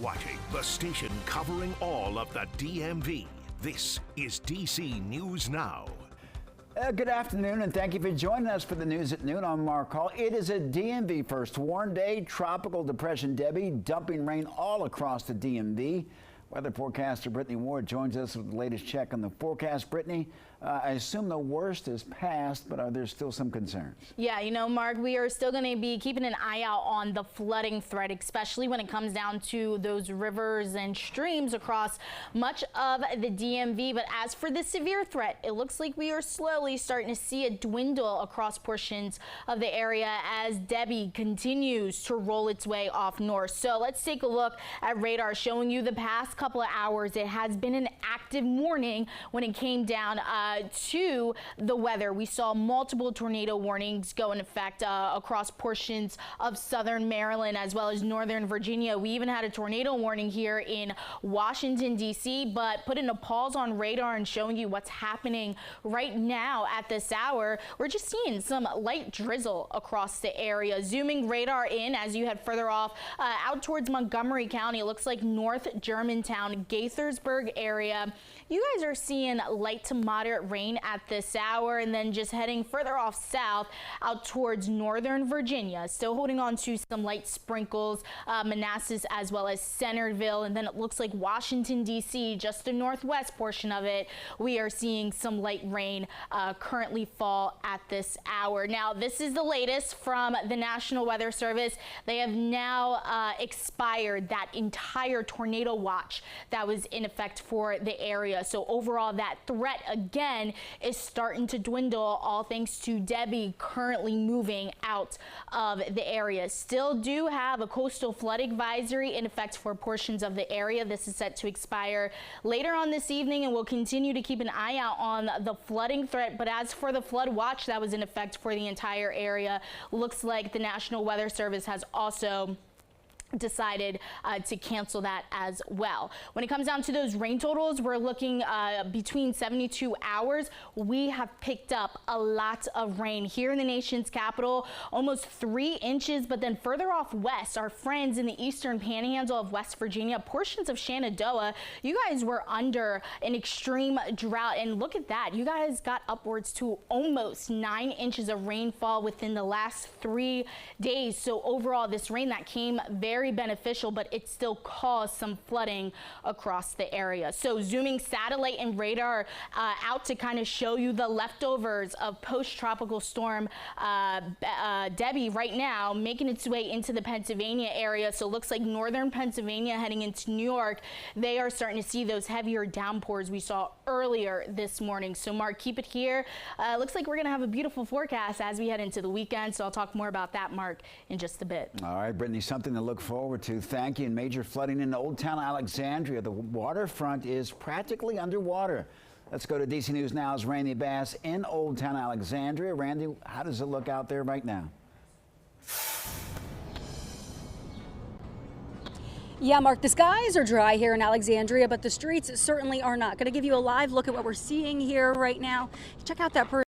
watching the station covering all of the DMV. This is DC News Now. Good afternoon, and thank you for joining us for the news at noon. I'm Mark Hall. It is a DMV first warn day. Tropical Depression Debbie dumping rain all across the DMV. Weather forecaster Brittany Ward joins us with the latest check on the forecast. Brittany, I assume the worst is past, but are there still some concerns? Yeah, you know, Mark, we are still going to be keeping an eye out on the flooding threat, especially when it comes down to those rivers and streams across much of the DMV. But as for the severe threat, it looks like we are slowly starting to see it dwindle across portions of the area as Debbie continues to roll its way off north. So let's take a look at radar showing you the past couple of hours. It has been an active morning when it came down to the weather. We saw multiple tornado warnings go in effect across portions of southern Maryland as well as northern Virginia. We even had a tornado warning here in Washington, D.C., but putting a pause on radar and showing you what's happening right now at this hour, we're just seeing some light drizzle across the area. Zooming radar in as you head further off out towards Montgomery County, it looks like North Germantown, Gaithersburg area. You guys are seeing light to moderate rain at this hour, and then just heading further off south out towards northern Virginia. Still holding on to some light sprinkles, Manassas as well as Centerville, and then it looks like Washington, D.C., just the northwest portion of it. We are seeing some light rain currently fall at this hour. Now, this is the latest from the National Weather Service. They have now expired that entire tornado watch that was in effect for the area. So overall, that threat again is starting to dwindle, all thanks to Debbie currently moving out of the area. Still do have a coastal flood advisory in effect for portions of the area. This is set to expire later on this evening, and we'll continue to keep an eye out on the flooding threat. But as for the flood watch that was in effect for the entire area, looks like the National Weather Service has also decided to cancel that as well. When it comes down to those rain totals, we're looking between 72 hours. We have picked up a lot of rain here in the nation's capital, almost 3 inches, but then further off west, our friends in the eastern panhandle of West Virginia, portions of Shenandoah, you guys were under an extreme drought, and look at that. You guys got upwards to almost 9 inches of rainfall within the last 3 days. So overall, this rain that came very beneficial, but it still caused some flooding across the area. So zooming satellite and radar out to kind of show you the leftovers of post-tropical storm Debbie right now making its way into the Pennsylvania area. So it looks like northern Pennsylvania heading into New York, they are starting to see those heavier downpours we saw earlier this morning. So Mark, keep it here. Looks like we're going to have a beautiful forecast as we head into the weekend. So I'll talk more about that, Mark, in just a bit. All right, Brittany, something to look forward to. Thank you. And major flooding in Old Town Alexandria. The waterfront is practically underwater. Let's go to DC News Now's Randy Bass in Old Town Alexandria. Randy, how does it look out there right now? Yeah, Mark, the skies are dry here in Alexandria, but the streets certainly are not. Going to give you a live look at what we're seeing here right now. Check out that person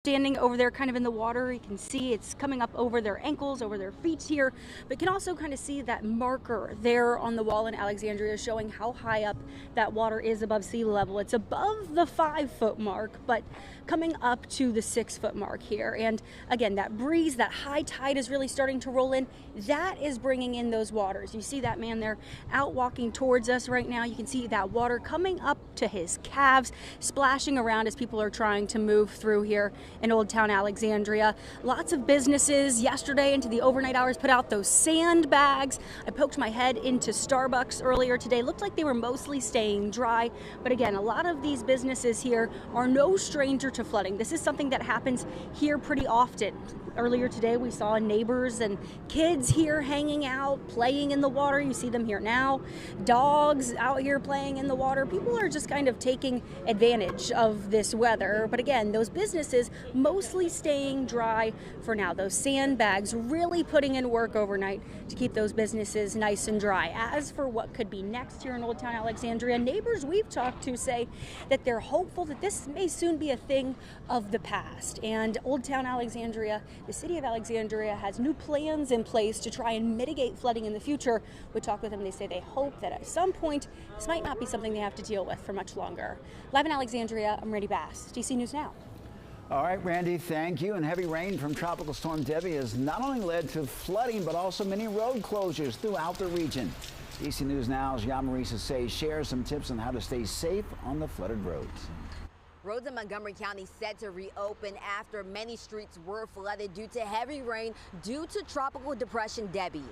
standing over there kind of in the water. You can see it's coming up over their ankles, over their feet here, but you can also kind of see that marker there on the wall in Alexandria showing how high up that water is above sea level. It's above the 5-foot mark, but coming up to the 6-foot mark here. And again, that breeze, that high tide is really starting to roll in. That is bringing in those waters. You see that man there out walking towards us right now. You can see that water coming up to his calves, splashing around as people are trying to move through here in Old Town Alexandria. Lots of businesses yesterday into the overnight hours put out those sandbags. I poked my head into Starbucks earlier today. Looked like they were mostly staying dry. But again, a lot of these businesses here are no stranger to flooding. This is something that happens here pretty often. Earlier today, we saw neighbors and kids here hanging out, playing in the water. You see them here now. Dogs out here playing in the water. People are just kind of taking advantage of this weather. But again, those businesses mostly staying dry for now. Those sandbags really putting in work overnight to keep those businesses nice and dry. As for what could be next here in Old Town Alexandria, neighbors we've talked to say that they're hopeful that this may soon be a thing of the past. And Old Town Alexandria The city of Alexandria has new plans in place to try and mitigate flooding in the future. We talked with them. They say they hope that at some point this might not be something they have to deal with for much longer. Live in Alexandria, I'm Randy Bass, DC News Now. All right, Randy, thank you. And heavy rain from Tropical Storm Debbie has not only led to flooding, but also many road closures throughout the region. DC News Now's Yamari Sase shares some tips on how to stay safe on the flooded roads. Roads in Montgomery County set to reopen after many streets were flooded due to heavy rain due to Tropical Depression Debbie.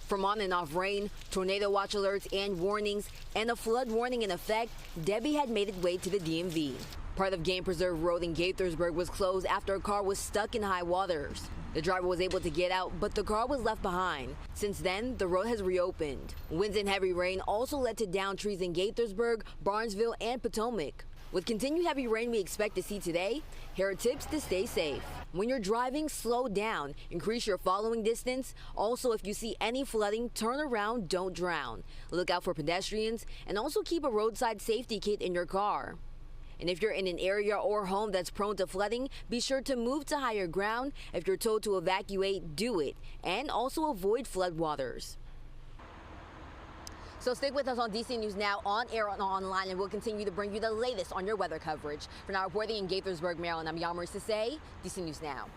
From on and off rain, tornado watch alerts and warnings, and a flood warning in effect, Debbie had made its way to the DMV. Part of Game Preserve Road in Gaithersburg was closed after a car was stuck in high waters. The driver was able to get out, but the car was left behind. Since then, the road has reopened. Winds and heavy rain also led to downed trees in Gaithersburg, Barnesville, and Potomac. With continued heavy rain we expect to see today, here are tips to stay safe. When you're driving, slow down. Increase your following distance. Also, if you see any flooding, turn around, don't drown. Look out for pedestrians, and also keep a roadside safety kit in your car. And if you're in an area or home that's prone to flooding, be sure to move to higher ground. If you're told to evacuate, do it. And also avoid floodwaters. So stick with us on DC News Now, on air and online, and we'll continue to bring you the latest on your weather coverage. For now, reporting in Gaithersburg, Maryland, I'm Yamari Sase, DC News Now.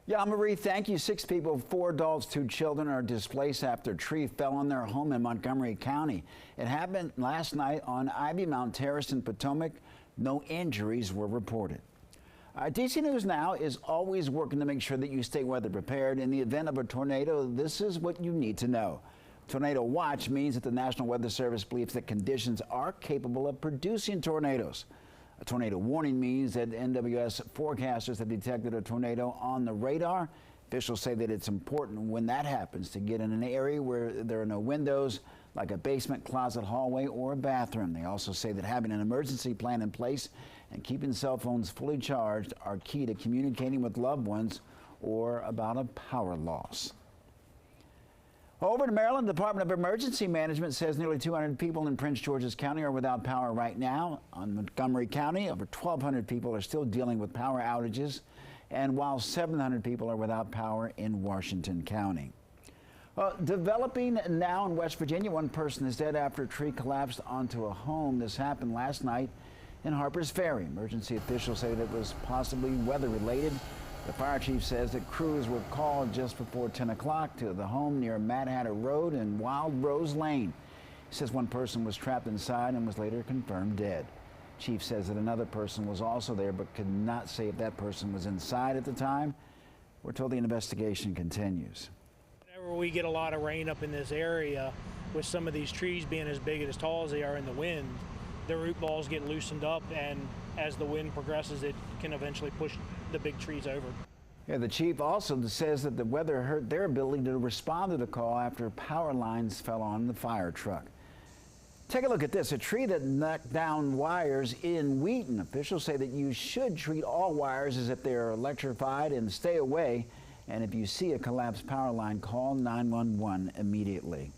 Yamari, thank you. 6 people, 4 adults, 2 children are displaced after a tree fell on their home in Montgomery County. It happened last night on Ivy Mount Terrace in Potomac. No injuries were reported. DC News Now is always working to make sure that you stay weather prepared. In the event of a tornado, this is what you need to know. Tornado watch means that the National Weather Service believes that conditions are capable of producing tornadoes. A tornado warning means that NWS forecasters have detected a tornado on the radar. Officials say that it's important when that happens to get in an area where there are no windows, like a basement, closet, hallway, or a bathroom. They also say that having an emergency plan in place and keeping cell phones fully charged are key to communicating with loved ones or about a power loss. Over to Maryland, the Department of Emergency Management says nearly 200 people in Prince George's County are without power right now. On Montgomery County, over 1,200 people are still dealing with power outages, and while 700 people are without power in Washington County. Developing now in West Virginia, one person is dead after a tree collapsed onto a home. This happened last night in Harpers Ferry. Emergency officials say that it was possibly weather-related. The fire chief says that crews were called just before 10 o'clock to the home near Mad Hatter Road and Wild Rose Lane. He says one person was trapped inside and was later confirmed dead. Chief says that another person was also there but could not say if that person was inside at the time. We're told the investigation continues. Whenever we get a lot of rain up in this area, with some of these trees being as big and as tall as they are in the wind, the root balls get loosened up, and as the wind progresses, it can eventually push the big trees over. Yeah, the chief also says that the weather hurt their ability to respond to the call after power lines fell on the fire truck. Take a look at this, a tree that knocked down wires in Wheaton. Officials say that you should treat all wires as if they are electrified and stay away. And if you see a collapsed power line, call 911 immediately.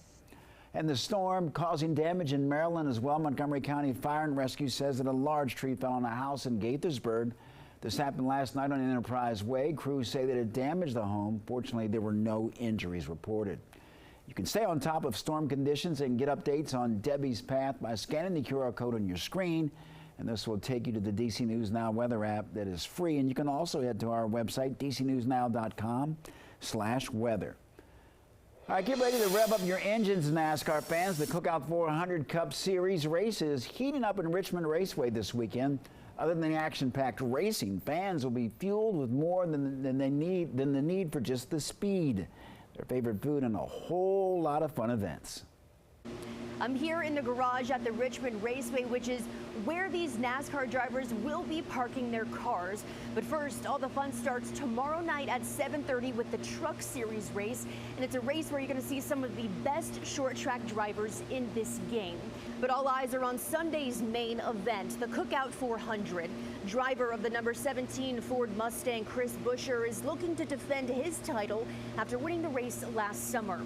And the storm causing damage in Maryland as well. Montgomery County Fire and Rescue says that a large tree fell on a house in Gaithersburg. This happened last night on Enterprise Way. Crews say that it damaged the home. Fortunately, there were no injuries reported. You can stay on top of storm conditions and get updates on Debbie's path by scanning the QR code on your screen. And this will take you to the DC News Now weather app that is free. And you can also head to our website, dcnewsnow.com/weather. All right, get ready to rev up your engines, NASCAR fans. The Cookout 400 Cup Series race is heating up in Richmond Raceway this weekend. Other than the action-packed racing, fans will be fueled with more than the need for just the speed. Their favorite food and a whole lot of fun events. I'm here in the garage at the Richmond Raceway, which is where these NASCAR drivers will be parking their cars. But first, all the fun starts tomorrow night at 7:30 with the Truck Series race. And it's a race where you're going to see some of the best short track drivers in this game. But all eyes are on Sunday's main event, the Cookout 400. Driver of the number 17 Ford Mustang, Chris Buescher, is looking to defend his title after winning the race last summer.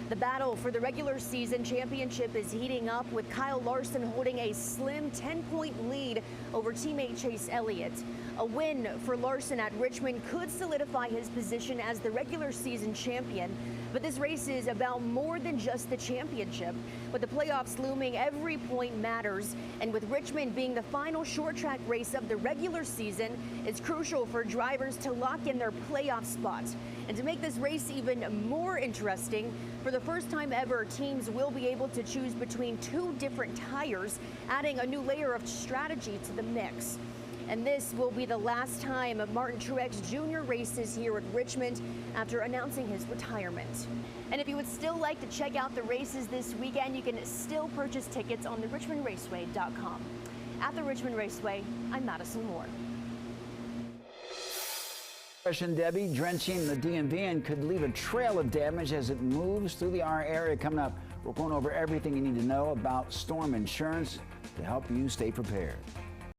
The battle for the regular season championship is heating up, with Kyle Larson holding a slim 10-point lead over teammate Chase Elliott. A win for Larson at Richmond could solidify his position as the regular season champion. But this race is about more than just the championship. With the playoffs looming, every point matters. And with Richmond being the final short track race of the regular season, it's crucial for drivers to lock in their playoff spots. And to make this race even more interesting, for the first time ever, teams will be able to choose between two different tires, adding a new layer of strategy to the mix. And this will be the last time Martin Truex Jr. races here at Richmond after announcing his retirement. And if you would still like to check out the races this weekend, you can still purchase tickets on the richmondraceway.com. At the Richmond Raceway, I'm Madison Moore. Depression Debbie drenching the DMV and could leave a trail of damage as it moves through our area. Coming up, we're going over everything you need to know about storm insurance to help you stay prepared.